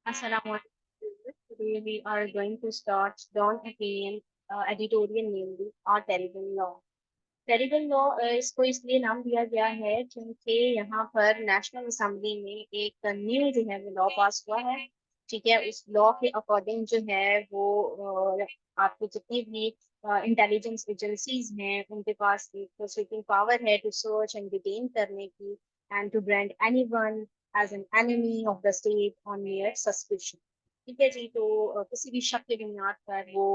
Assalamu alaikum. Today we are going to start Dawn Opinion editorial namely or terrible law. Terrible law इसको इसलिए नाम दिया गया है क्योंकि यहाँ पर नेशनल असेंबली में एक न्यू जो है वो लॉ पास हुआ है। ठीक है, उस लॉ के अकॉर्डिंग जो है वो आपकी जितनी भी इंटेलिजेंस एजेंसीज हैं उनके पास एक स्वीपिंग पावर है टू सर्च एंड डिटेन करने की and to brand anyone as an enemy of the state on mere suspicion. ठीक है जी, तो किसी भी शक की बुनियाद पर वो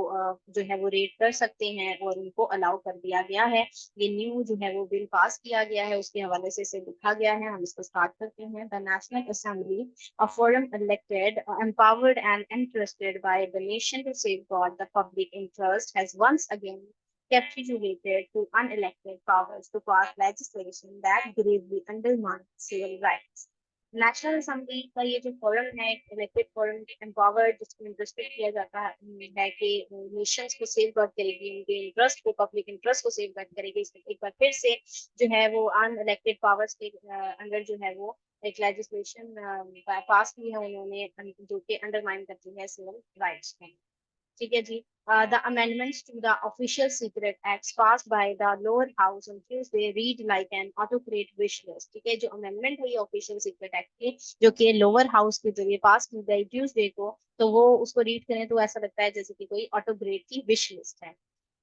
जो है वो रेड कर सकते हैं और उनको अलाउ कर दिया गया है। ये न्यू जो है वो बिल पास किया गया है, उसके हवाले से इसे लिखा गया है। हम इसको स्टार्ट करते हैं। The national assembly, a forum elected, empowered and entrusted by the nation to safeguard the public interest, has once again capitulated to unelected powers to pass legislation that gravely undermines civil rights. National assembly का ये जो forum है, elected forum empowered, जिसको interested किया जाता है कि Nations को सेव गार्ड करेगी, उनके इंटरेस्ट को, पब्लिक इंटरेस्ट को सेव गार्ड करेगी। इसमें एक बार फिर से जो है वो अनइलेक्टेड पावर्स के अंदर जो है वो एक लेजिस्लेशन पास की है उन्होंने, जो कि अंडरमाइन करती है सिविल राइट्स को। ठीक है जी। The amendments to the Official Secret Acts passed by the lower house on Tuesday read like an autocrat wish list। ठीक है, जो अमेंडमेंट है ये ऑफिशियल सीक्रेट एक्ट की, जो कि लोअर हाउस के जरिए पास की गई ट्यूसडे को, तो वो उसको रीड करें तो ऐसा लगता है जैसे कि कोई ऑटोक्रेट की विश लिस्ट है।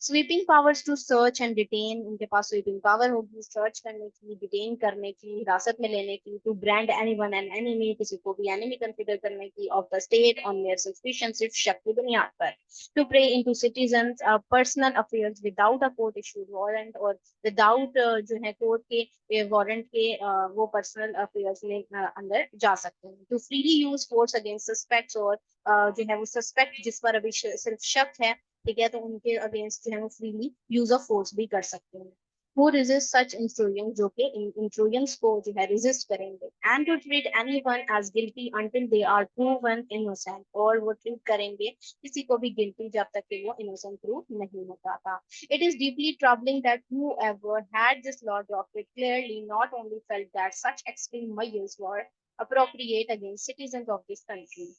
Sweeping powers to search and detain, उनके पास स्वीपिंग पावर होगी सर्च करने की, डिटेन करने की, हिरासत में लेने की। To brand anyone an enemy, किसी को भी एनिमी कंसीडर करने की, of the state on their suspicion, सिर्फ शक की बुनियाद पर। To pry into citizens personal affairs without a court issued warrant, और विदाउट जो है कोर्ट के वारंट के वो पर्सनल अफेयर्स में अंदर जा सकते हैं। To freely use force against suspects, और जो है वो सस्पेक्ट जिस पर अभी सिर्फ शक है, ठीक है, तो उनके अगेंस्ट जो है वो फ्रीली यूज ऑफ फोर्स भी कर सकते हैं। हु रेजिस्ट सच इंट्रूजन, जो कि इंट्रूजन्स को जो है रेजिस्ट करेंगे। And to treat anyone as guilty until they are proven innocent, और वो ट्रीट करेंगे किसी को भी गिल्टी जब तक कि वो इनोसेंट प्रूव नहीं होता था। It is deeply troubling that whoever had this law drafted clearly not only felt that such extreme measures were appropriate against citizens of this country।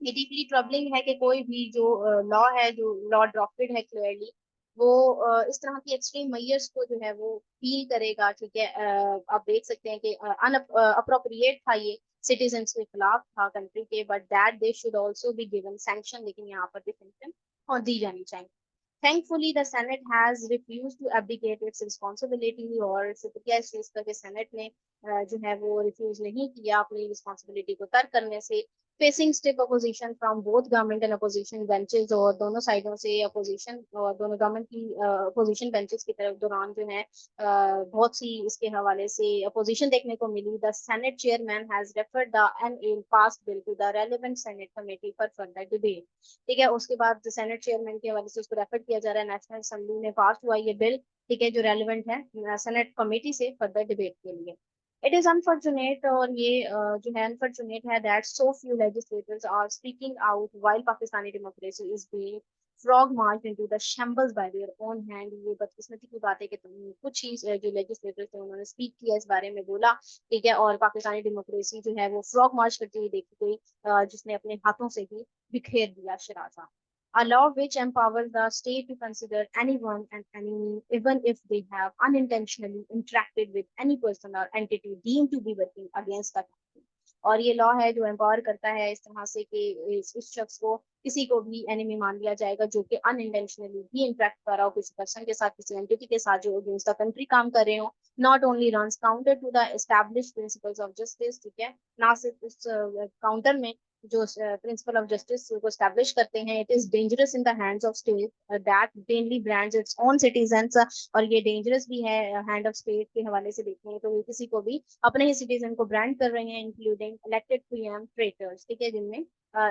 ये डीपली ट्रबलिंग है कि कोई भी जो लॉ है, जो लॉ ड्राफ्टेड है क्लियरली, वो इस तरह की एक्सट्रीम मेजर्स को जो है वो फील करेगा। ठीक है, आप देख सकते हैं कि अप्रोप्रिएट था ये, सिटीजन्स के खिलाफ था कंट्री के, but that they should also be given sanction, लेकिन यहाँ पर भी सैंक्शन और दी जानी चाहिए। Thankfully, the Senate has refused to abdicate its responsibility, और शुक्रिया इस चीज का कि सेनेट ने जो है वो रिफ्यूज नहीं किया अपनी रिस्पॉन्सिबिलिटी को तर्क करने से। Facing stiff opposition from both government and opposition benches, और दोनों साइडों से अपोजिशन और दोनों गवर्नमेंट की अपोजिशन बेंचेस की तरफ दौरान जो है बहुत सी इसके हवाले से अपोजिशन देखने को मिली। The senate chairman has referred the N passed bill to the relevant senate committee for further debate. ठीक है, उसके बाद सेनेट चेयरमैन के हवाले से उसको रेफर किया जा रहा है, नेशनल असेंबली में पास हुआ ये बिल, ठीक है, जो रेलिवेंट है सेनेट कमेटी से फर्दर डिबेट के लिए। इट इज अनफॉर्चुनेट, और ये जो है अनफॉर्चुनेट है, that so few legislators are speaking out while Pakistani democracy is being frog march into the shambles by their own hand. ये बदकिस्मती की बात है कि कुछ ही जो लेजिस्लेटर्स थे उन्होंने स्पीक किया, इस बारे में बोला, ठीक है, और पाकिस्तानी डेमोक्रेसी जो है वो फ्रॉग मार्च करती हुई देखी गई, जिसने अपने हाथों से ही बिखेर दिया शराजा। A law which empowers the state to consider anyone an enemy, even if they have unintentionally interacted with any person or entity deemed to be working against the country। और ये लॉ है जो एम्पावर करता है इस तरह से कि इस शख्स को, किसी को भी एनिमी मान लिया जाएगा जो कि अनइंटेंशनली भी इंटरेक्ट कर रहा हो किसी पर्सन के साथ, किसी एंटिटी के साथ जो अगेंस्ट द कंट्री काम कर रहे हो। Not only runs counter to the establish principles of justice, ठीक है, ना सिर्फ इस काउंटर में जो प्रिंसिपल ऑफ जस्टिस को स्टैब्लिश करते हैं। It is dangerous in the hands of state that routinely brands its own citizens, और ये डेंजरस भी है हैंड ऑफ स्टेट के हवाले से देखें तो ये किसी को भी अपने ही सिटीजन को ब्रांड कर रहे हैं, इंक्लूडिंग इलेक्टेड पीएम ट्रेटर्स, ठीक है, जिनमें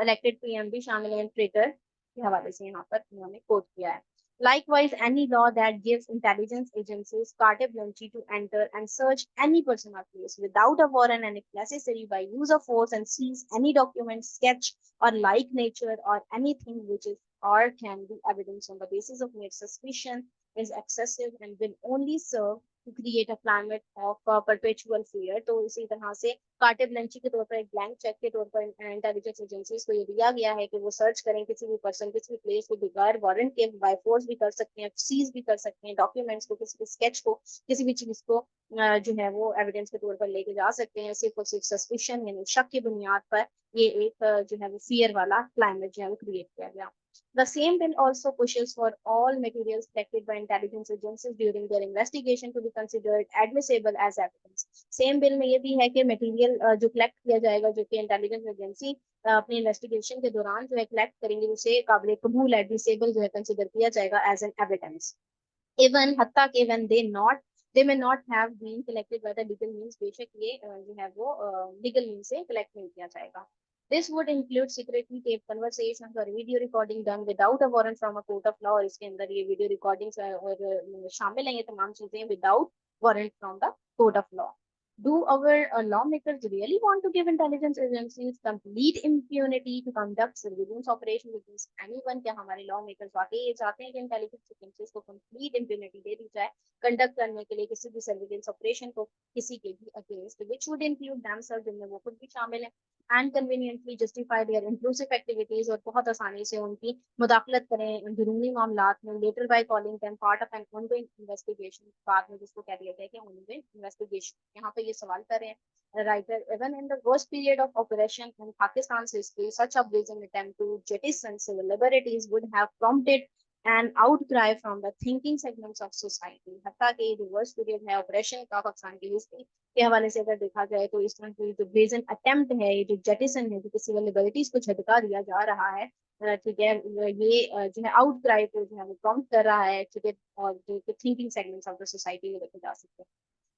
इलेक्टेड पीएम भी शामिल हैं ट्रेटर के हवाले से यहाँ पर उन्होंने कोट किया है। Likewise, any law that gives intelligence agencies carte blanche to enter and search any person or place without a warrant and if necessary by use of force and seize any document, sketch, or like nature or anything which is or can be evidence on the basis of mere suspicion is excessive and will only serve create a climate of perpetual fear. तो इसी तरह से कार्टे ब्लैंची के तौर पर एक blank cheque के तौर पर इंटेलिजेंस एजेंसीज को ये दिया गया है कि वो सर्च करें किसी भी पर्सन किसी भी प्लेस को बगैर वारंट के, बाय फोर्स भी कर सकते हैं, सीज भी कर सकते हैं डॉक्यूमेंट्स को, किसी भी स्केच को, किसी भी चीज को जो है वो एविडेंस के तौर पर लेके जा सकते हैं सिर्फ और सिर्फ सस्पिशन यानी शक की बुनियाद पर। ये एक जो है वो फियर वाला क्लाइमेट जो है वो क्रिएट किया गया। The same bill also pushes for all materials collected by intelligence agencies during their investigation to be considered admissible as evidence. Same bill में ये भी है कि मटेरियल जो कलेक्ट किया जाएगा, जो कि इंटेलिजेंस एजेंसी अपनी इन्वेस्टिगेशन के दौरान जो है कलेक्ट करेंगे, उसे काबिल कबूल एडमिसेबल जो है कंसिडर किया जाएगा एज एन एविडेंस। इवन हत्ता के when they may not have been collected by the legal means, बेशक ये जो है वो लीगल मींस से कलेक्ट नहीं किया जाएगा। This would include secretly taped conversations और video recording done without a warrant from a court of law. और इसके अंदर ये वीडियो रिकॉर्डिंग्स और शामिल हैं ये तमाम चीजें without warrant from the court of law. Do our lawmakers really want to give intelligence agencies complete impunity to conduct surveillance operations against anyone? क्या हमारे lawmakers वाकई ये चाहते हैं कि intelligence agencies को complete impunity दे दी जाए कंडक्ट करने के लिए किसी भी सर्विलेंस ऑपरेशन को किसी के भी against, which would include themselves, जिनमें वो खुद भी शामिल हैं, and conveniently justify their intrusive activities, और बहुत आसानी से उनकी मुदाखलत करें अंदरूनी मामलात में, later by calling them part of an ongoing investigation, बाद में जिसको कह दिया गया कि ongoing investigation। यहाँ पे ये सवाल कर रहे हैं writer, even in the worst period of oppression in Pakistan's history, such a brazen attempt to jettison civil liberties would have prompted an outcry from the thinking segments of society। हत्ता के जो वर्स्ट पीरियड है operation का पाकिस्तान की history के हवाले से अगर देखा जाए तो इस तरह की जो ब्रेजन अटेम्प्ट है, ये जो जेटिसन है, जो सिविल लिबर्टीज को झटका दिया जा रहा है, ठीक है, ये जो है आउटक्राई को जो है वो प्रॉम्प्ट कर रहा है, ठीक है, और जो thinking segments of the society में देखे जा सकते हैं।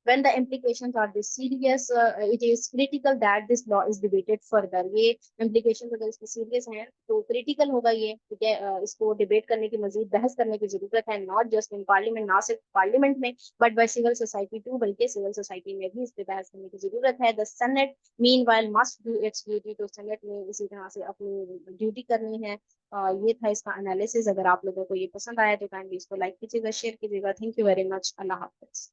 When the implications are this serious, it is critical that this law is debated further। ये implications अगर इसकी serious हैं तो critical होगा ये, ठीक है, इसको डिबेट करने की, मजीद बहस करने की जरूरत है, नॉट जस्ट इन पार्लियामेंट, ना सिर्फ पार्लियामेंट में, but by civil society too, बल्कि सिविल सोसाइटी में भी इस पे बहस करने की जरूरत है। The senate meanwhile must do its duty. तो सेनेट में इसी तरह से अपनी ड्यूटी करनी है। ये था इसका एनालिसिस। अगर आप लोगों को ये पसंद आया तो काइंडली इसको लाइक कीजिएगा, शेयर कीजिएगा। Thank you very much. Allah Hafiz.